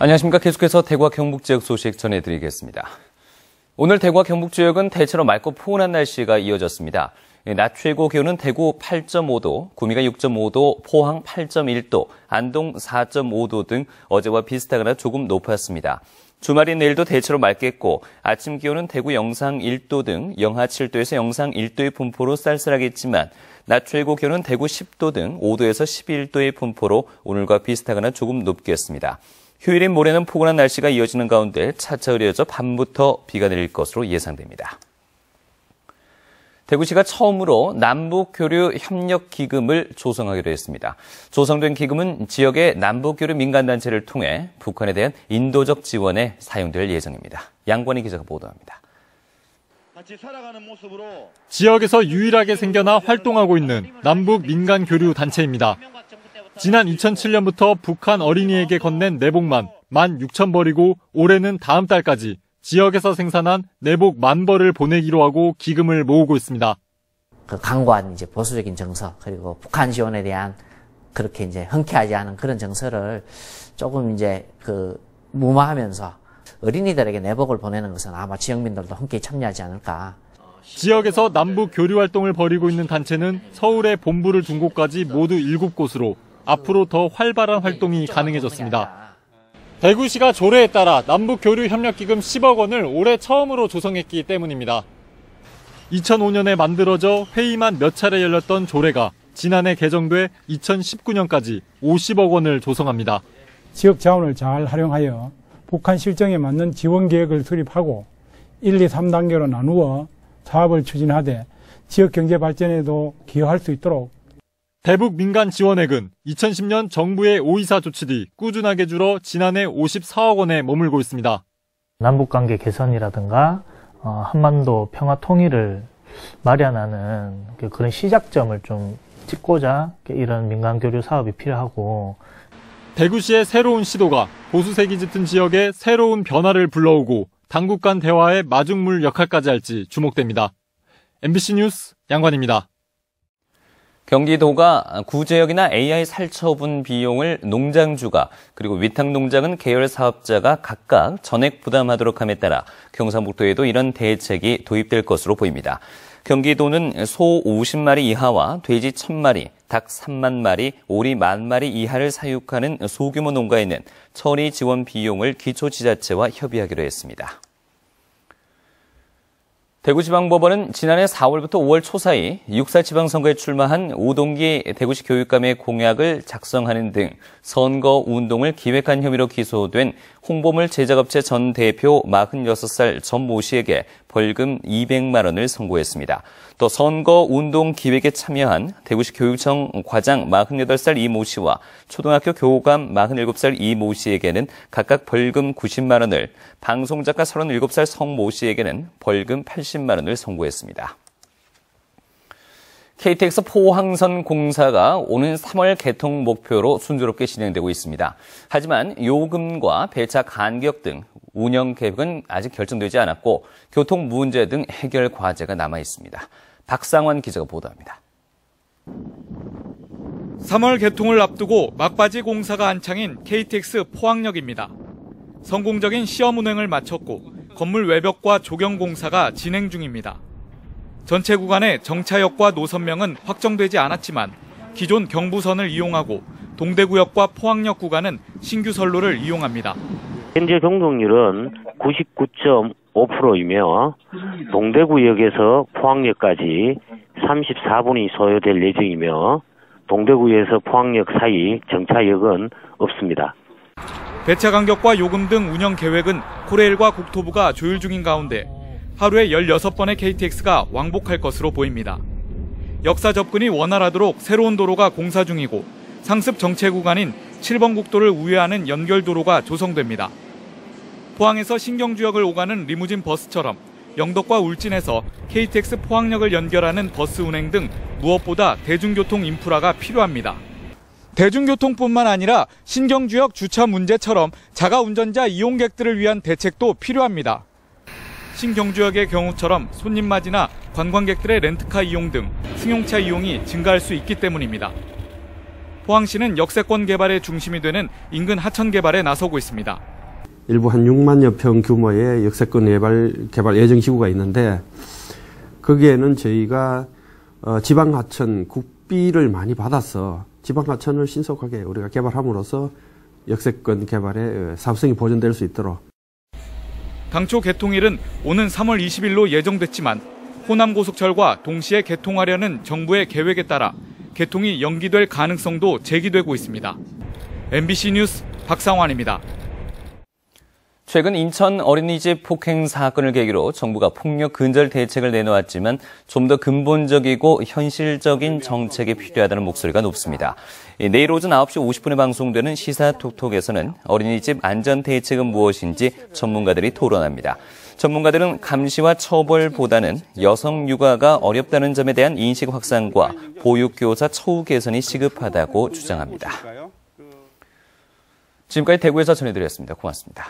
안녕하십니까. 계속해서 대구와 경북 지역 소식 전해드리겠습니다. 오늘 대구와 경북 지역은 대체로 맑고 포근한 날씨가 이어졌습니다. 낮 최고 기온은 대구 8.5도, 구미가 6.5도, 포항 8.1도, 안동 4.5도 등 어제와 비슷하거나 조금 높았습니다. 주말인 내일도 대체로 맑겠고 아침 기온은 대구 영상 1도 등 영하 7도에서 영상 1도의 분포로 쌀쌀하겠지만 낮 최고 기온은 대구 10도 등 5도에서 11도의 분포로 오늘과 비슷하거나 조금 높겠습니다. 휴일인 모레는 포근한 날씨가 이어지는 가운데 차차 흐려져 밤부터 비가 내릴 것으로 예상됩니다. 대구시가 처음으로 남북교류협력기금을 조성하기로 했습니다. 조성된 기금은 지역의 남북교류 민간단체를 통해 북한에 대한 인도적 지원에 사용될 예정입니다. 양권희 기자가 보도합니다. 지역에서 유일하게 생겨나 활동하고 있는 남북 민간교류단체입니다. 지난 2007년부터 북한 어린이에게 건넨 내복만 16,000벌이고 올해는 다음 달까지 지역에서 생산한 내복 10,000벌을 보내기로 하고 기금을 모으고 있습니다. 강고한 보수적인 정서 그리고 북한 지원에 대한 그렇게 흔쾌하지 않은 그런 정서를 조금 무마하면서 어린이들에게 내복을 보내는 것은 아마 지역민들도 함께 참여하지 않을까. 지역에서 남북 교류 활동을 벌이고 있는 단체는 서울에 본부를 둔 곳까지 모두 7곳으로 앞으로 더 활발한 활동이 가능해졌습니다. 대구시가 조례에 따라 남북교류협력기금 10억 원을 올해 처음으로 조성했기 때문입니다. 2005년에 만들어져 회의만 몇 차례 열렸던 조례가 지난해 개정돼 2019년까지 50억 원을 조성합니다. 지역 자원을 잘 활용하여 북한 실정에 맞는 지원 계획을 수립하고 1, 2, 3단계로 나누어 사업을 추진하되 지역 경제 발전에도 기여할 수 있도록 대북 민간 지원액은 2010년 정부의 5.24 조치 뒤 꾸준하게 줄어 지난해 54억 원에 머물고 있습니다. 남북관계 개선이라든가 한반도 평화 통일을 마련하는 그런 시작점을 좀 찍고자 이런 민간교류 사업이 필요하고 대구시의 새로운 시도가 보수색이 짙은 지역에 새로운 변화를 불러오고 당국 간 대화의 마중물 역할까지 할지 주목됩니다. MBC 뉴스 양관입니다. 경기도가 구제역이나 AI 살처분 비용을 농장주가 그리고 위탁농장은 계열 사업자가 각각 전액 부담하도록 함에 따라 경상북도에도 이런 대책이 도입될 것으로 보입니다. 경기도는 소 50마리 이하와 돼지 1,000마리, 닭 3만 마리, 오리 10,000마리 이하를 사육하는 소규모 농가에는 처리 지원 비용을 기초지자체와 협의하기로 했습니다. 대구지방법원은 지난해 4월부터 5월 초 사이 6.4 지방선거에 출마한 오동기 대구시 교육감의 공약을 작성하는 등 선거운동을 기획한 혐의로 기소된 홍보물 제작업체 전 대표 46살 전 모 씨에게 벌금 200만 원을 선고했습니다. 또 선거운동 기획에 참여한 대구시 교육청 과장 48살 이 모 씨와 초등학교 교감 47살 이 모 씨에게는 각각 벌금 90만 원을, 방송작가 37살 성 모 씨에게는 벌금 80만 원을 선고했습니다. KTX 포항선 공사가 오는 3월 개통 목표로 순조롭게 진행되고 있습니다. 하지만 요금과 배차 간격 등 운영 계획은 아직 결정되지 않았고 교통 문제 등 해결 과제가 남아 있습니다. 박상환 기자가 보도합니다. 3월 개통을 앞두고 막바지 공사가 한창인 KTX 포항역입니다. 성공적인 시험 운행을 마쳤고 건물 외벽과 조경 공사가 진행 중입니다. 전체 구간의 정차역과 노선명은 확정되지 않았지만 기존 경부선을 이용하고 동대구역과 포항역 구간은 신규 선로를 이용합니다. 현재 경동률은 99.5%이며 동대구역에서 포항역까지 34분이 소요될 예정이며 동대구에서 포항역 사이 정차역은 없습니다. 배차 간격과 요금 등 운영 계획은 코레일과 국토부가 조율 중인 가운데 하루에 16번의 KTX가 왕복할 것으로 보입니다. 역사 접근이 원활하도록 새로운 도로가 공사 중이고 상습 정체 구간인 7번 국도를 우회하는 연결도로가 조성됩니다. 포항에서 신경주역을 오가는 리무진 버스처럼 영덕과 울진에서 KTX 포항역을 연결하는 버스 운행 등 무엇보다 대중교통 인프라가 필요합니다. 대중교통뿐만 아니라 신경주역 주차 문제처럼 자가 운전자 이용객들을 위한 대책도 필요합니다. 신경주역의 경우처럼 손님 맞이나 관광객들의 렌트카 이용 등 승용차 이용이 증가할 수 있기 때문입니다. 포항시는 역세권 개발의 중심이 되는 인근 하천 개발에 나서고 있습니다. 일부 한 6만여 평 규모의 역세권 개발 예정 지구가 있는데 거기에는 저희가 지방하천 국비를 많이 받아서 지방하천을 신속하게 우리가 개발함으로써 역세권 개발의 사업성이 보존될 수 있도록. 당초 개통일은 오는 3월 20일로 예정됐지만 호남고속철과 동시에 개통하려는 정부의 계획에 따라 개통이 연기될 가능성도 제기되고 있습니다. MBC 뉴스 박상환입니다. 최근 인천 어린이집 폭행 사건을 계기로 정부가 폭력 근절 대책을 내놓았지만 좀 더 근본적이고 현실적인 정책이 필요하다는 목소리가 높습니다. 내일 오전 9시 50분에 방송되는 시사톡톡에서는 어린이집 안전 대책은 무엇인지 전문가들이 토론합니다. 전문가들은 감시와 처벌보다는 여성 육아가 어렵다는 점에 대한 인식 확산과 보육교사 처우 개선이 시급하다고 주장합니다. 지금까지 대구에서 전해드렸습니다. 고맙습니다.